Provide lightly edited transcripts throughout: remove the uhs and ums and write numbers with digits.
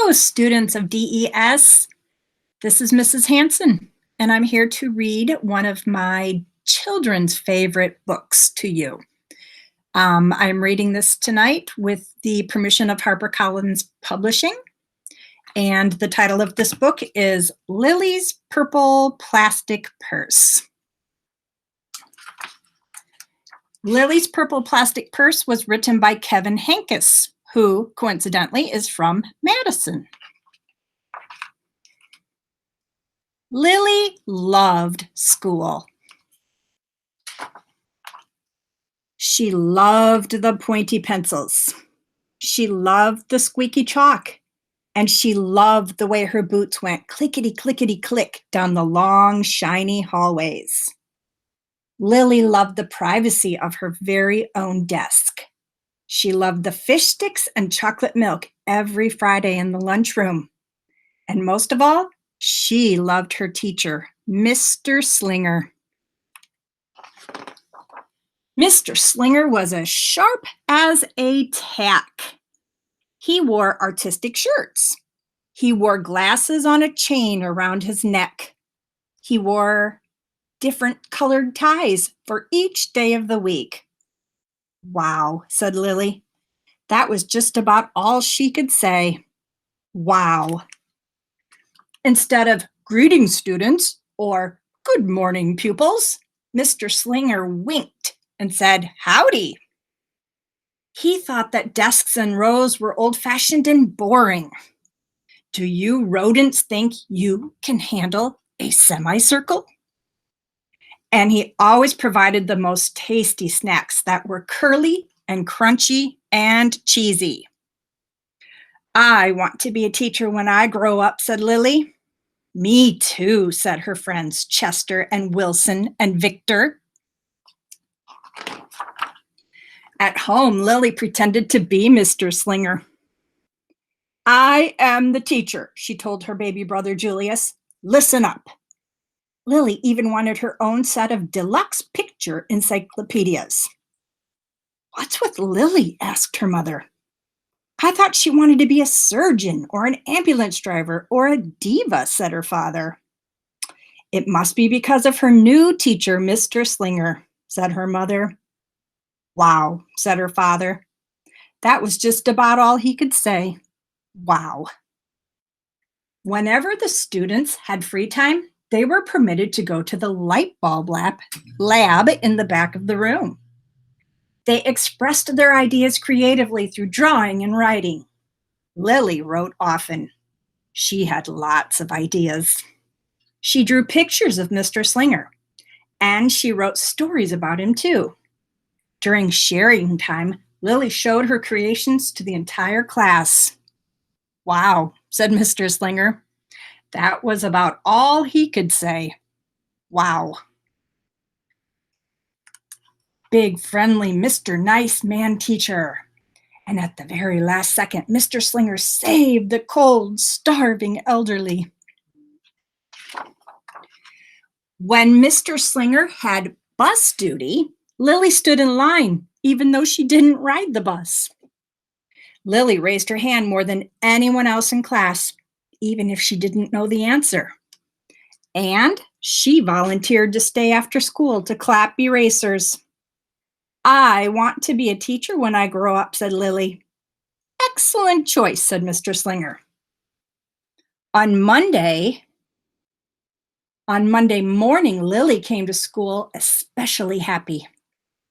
Hello, students of DES. This is Mrs. Hansen, and I'm here to read one of my children's favorite books to you. I'm reading this tonight with the permission of HarperCollins Publishing, and the title of this book is Lilly's Purple Plastic Purse. Lilly's Purple Plastic Purse was written by Kevin Hansen, who coincidentally is from Madison. Lilly loved school. She loved the pointy pencils. She loved the squeaky chalk. And she loved the way her boots went clickety-clickety-click down the long, shiny hallways. Lilly loved the privacy of her very own desk. She loved the fish sticks and chocolate milk every Friday in the lunchroom. And most of all, she loved her teacher, Mr. Slinger. Mr. Slinger was as sharp as a tack. He wore artistic shirts. He wore glasses on a chain around his neck. He wore different colored ties for each day of the week. Wow, said Lilly. That was just about all she could say. Wow. Instead of greetings, students, or good morning, pupils, Mr. Slinger winked and said, howdy. He thought that desks and rows were old-fashioned and boring. Do you rodents think you can handle a semicircle? And he always provided the most tasty snacks that were curly and crunchy and cheesy. I want to be a teacher when I grow up, said Lilly. Me too, said her friends Chester and Wilson and Victor. At home, Lilly pretended to be Mr. Slinger. I am the teacher, she told her baby brother Julius. Listen up. Lilly even wanted her own set of deluxe picture encyclopedias. What's with Lilly? Asked her mother. I thought she wanted to be a surgeon or an ambulance driver or a diva, said her father. It must be because of her new teacher, Mr. Slinger, said her mother. Wow, said her father. That was just about all he could say. Wow. Whenever the students had free time, they were permitted to go to the light bulb lab in the back of the room. They expressed their ideas creatively through drawing and writing. Lilly wrote often. She had lots of ideas. She drew pictures of Mr. Slinger, and she wrote stories about him too. During sharing time, Lilly showed her creations to the entire class. Wow, said Mr. Slinger. That was about all he could say. Wow. Big, friendly Mr. Nice Man teacher. And at the very last second, Mr. Slinger saved the cold, starving elderly. When Mr. Slinger had bus duty, Lilly stood in line, even though she didn't ride the bus. Lilly raised her hand more than anyone else in class, even if she didn't know the answer. And she volunteered to stay after school to clap erasers. I want to be a teacher when I grow up, said Lilly. Excellent choice, said Mr. Slinger. On Monday morning, Lilly came to school especially happy.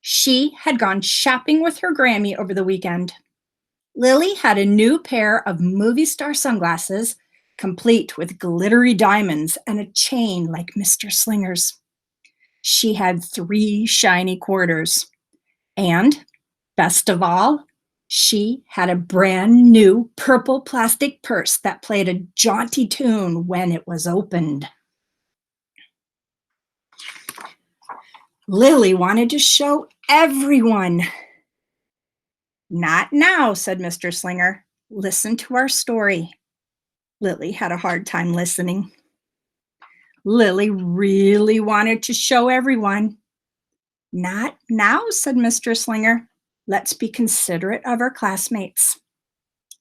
She had gone shopping with her Grammy over the weekend. Lilly had a new pair of movie star sunglasses, complete with glittery diamonds and a chain like Mr. Slinger's. She had 3 shiny quarters. And, best of all, she had a brand new purple plastic purse that played a jaunty tune when it was opened. Lilly wanted to show everyone. Not now, said Mr. Slinger. Listen to our story. Lilly had a hard time listening. Lilly really wanted to show everyone. Not now, said Mr. Slinger. Let's be considerate of our classmates.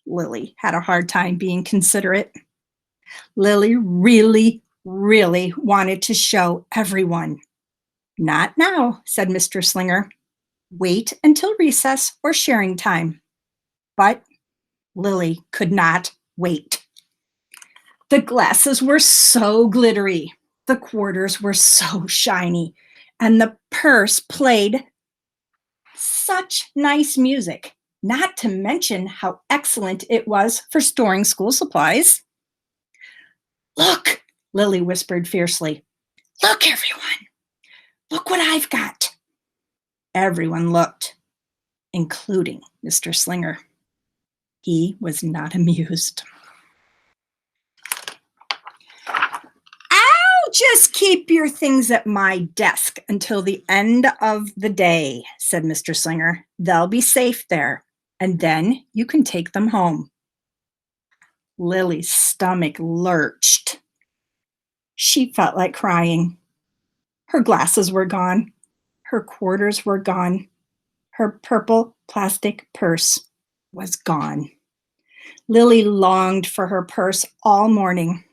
Lilly had a hard time being considerate. Lilly really, really wanted to show everyone. Not now, said Mr. Slinger. Wait until recess or sharing time. But Lilly could not wait. The glasses were so glittery, the quarters were so shiny, and the purse played such nice music, not to mention how excellent it was for storing school supplies. Look, Lilly whispered fiercely. Look, everyone. Look what I've got. Everyone looked, including Mr. Slinger. He was not amused. I'll just keep your things at my desk until the end of the day, said Mr. Slinger. They'll be safe there, and then you can take them home. Lily's stomach lurched. She felt like crying. Her glasses were gone. Her quarters were gone. Her purple plastic purse was gone. Lilly longed for her purse all morning.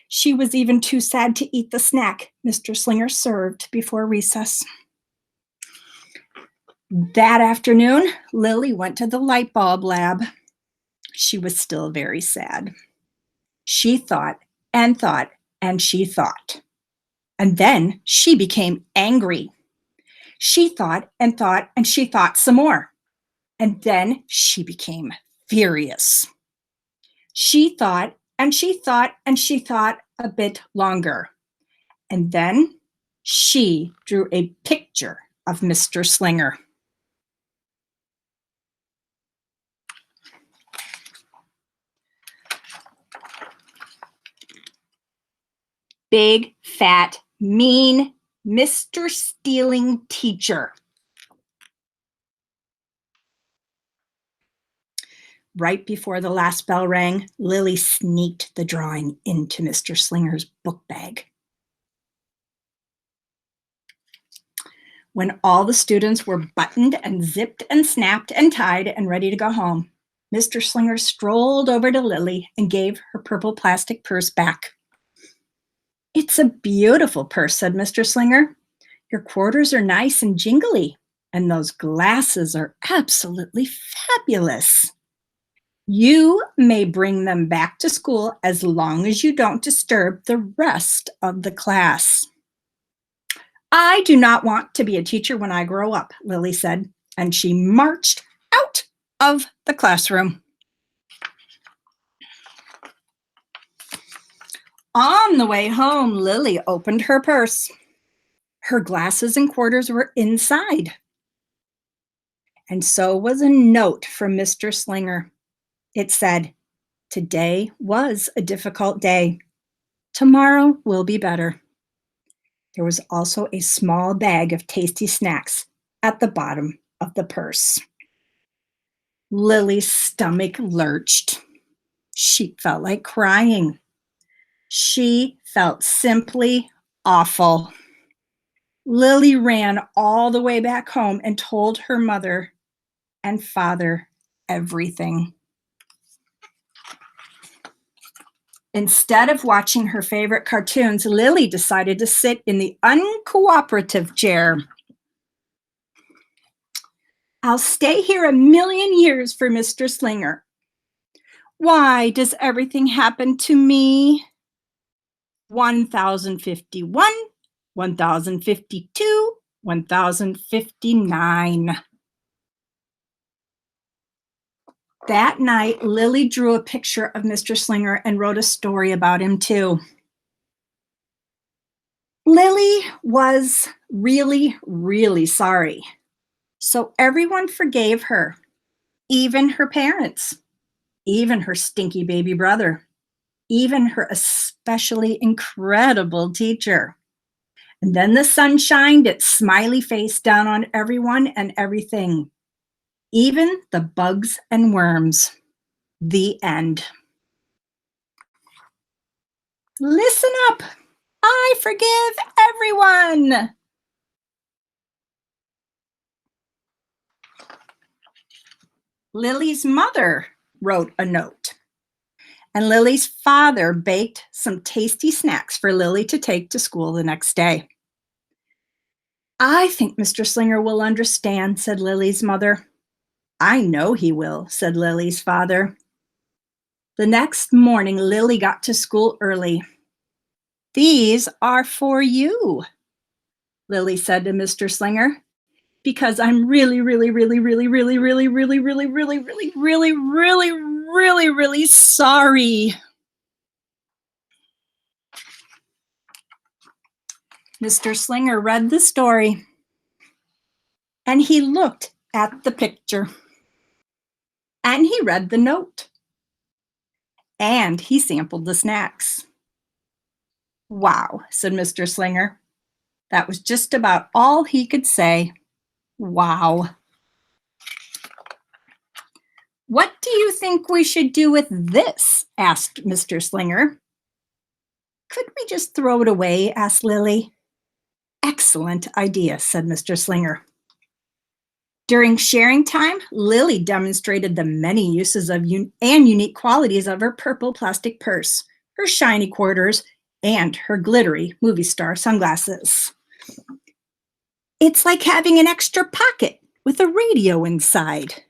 She was even too sad to eat the snack Mr. Slinger served before recess. That afternoon, Lilly went to the light bulb lab. She was still very sad. She thought and thought and she thought. And then she became angry. She thought and thought and she thought some more. And then she became furious. She thought and she thought and she thought a bit longer. And then she drew a picture of Mr. Slinger. Big, fat, mean Mr. Stealing Teacher. Right before the last bell rang, Lilly sneaked the drawing into Mr. Slinger's book bag. When all the students were buttoned and zipped and snapped and tied and ready to go home, Mr. Slinger strolled over to Lilly and gave her purple plastic purse back. It's a beautiful purse, said Mr. Slinger. Your quarters are nice and jingly, and those glasses are absolutely fabulous. You may bring them back to school as long as you don't disturb the rest of the class. I do not want to be a teacher when I grow up, Lilly said, and she marched out of the classroom. On the way home, Lilly opened her purse. Her glasses and quarters were inside. And so was a note from Mr. Slinger. It said, "Today was a difficult day. Tomorrow will be better." There was also a small bag of tasty snacks at the bottom of the purse. Lily's stomach lurched. She felt like crying. She felt simply awful. Lilly ran all the way back home and told her mother and father everything. Instead of watching her favorite cartoons, Lilly decided to sit in the uncooperative chair. I'll stay here 1,000,000 years for Mr. Slinger. Why does everything happen to me? 1051, 1052, 1059. That night, Lilly drew a picture of Mr. Slinger and wrote a story about him too. Lilly was really, really sorry. So everyone forgave her, even her parents, even her stinky baby brother, even her especially incredible teacher. And then the sun shined its smiley face down on everyone and everything, even the bugs and worms. The end. Listen up. I forgive everyone. Lily's mother wrote a note. And Lily's father baked some tasty snacks for Lily to take to school the next day. "I think Mr. Slinger will understand," said Lily's mother. "I know he will," said Lily's father. The next morning, Lily got to school early. "These are for you," Lily said to Mr. Slinger, "because I'm really, really, really, really, really, really, really, really, really, really, really, really, really, really sorry." Mr. Slinger read the story, and he looked at the picture, and he read the note, and he sampled the snacks. "Wow," said Mr. Slinger. That was just about all he could say. Wow. "What do you think we should do with this?" asked Mr. Slinger. "Could we just throw it away?" asked Lily. "Excellent idea," said Mr. Slinger. During sharing time, Lily demonstrated the many uses of and unique qualities of her purple plastic purse, her shiny quarters, and her glittery movie star sunglasses. "It's like having an extra pocket with a radio inside."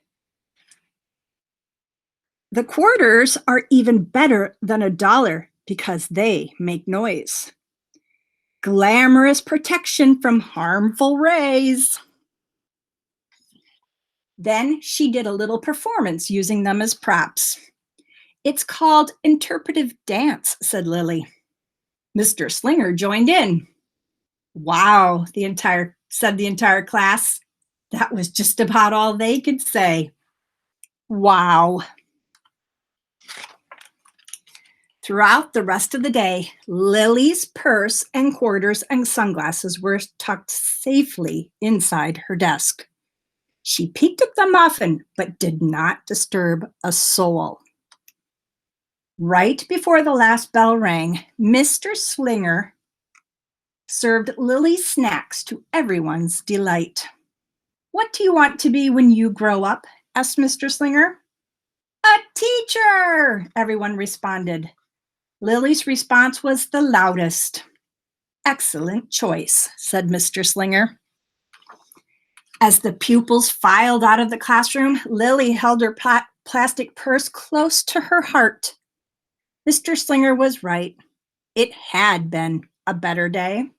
The quarters are even better than $1 because they make noise. Glamorous protection from harmful rays. Then she did a little performance using them as props. "It's called interpretive dance," said Lily. Mr. Slinger joined in. "Wow," said the entire class. That was just about all they could say. Wow. Throughout the rest of the day, Lily's purse and quarters and sunglasses were tucked safely inside her desk. She peeked at them often, but did not disturb a soul. Right before the last bell rang, Mr. Slinger served Lily's snacks to everyone's delight. "What do you want to be when you grow up?" asked Mr. Slinger. "A teacher," everyone responded. Lily's response was the loudest. "Excellent choice," said Mr. Slinger. As the pupils filed out of the classroom, Lily held her plastic purse close to her heart. Mr. Slinger was right. It had been a better day.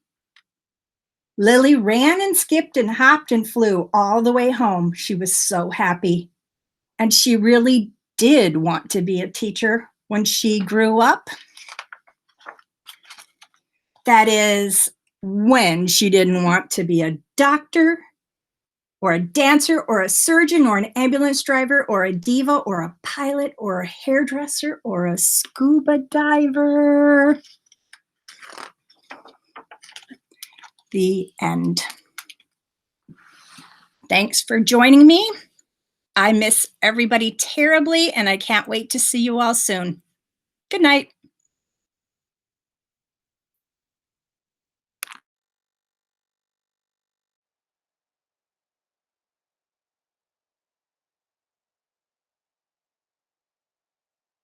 Lily ran and skipped and hopped and flew all the way home. She was so happy. And she really did want to be a teacher when she grew up. That is, when she didn't want to be a doctor or a dancer or a surgeon or an ambulance driver or a diva or a pilot or a hairdresser or a scuba diver. The end. Thanks for joining me. I miss everybody terribly, and I can't wait to see you all soon. Good night.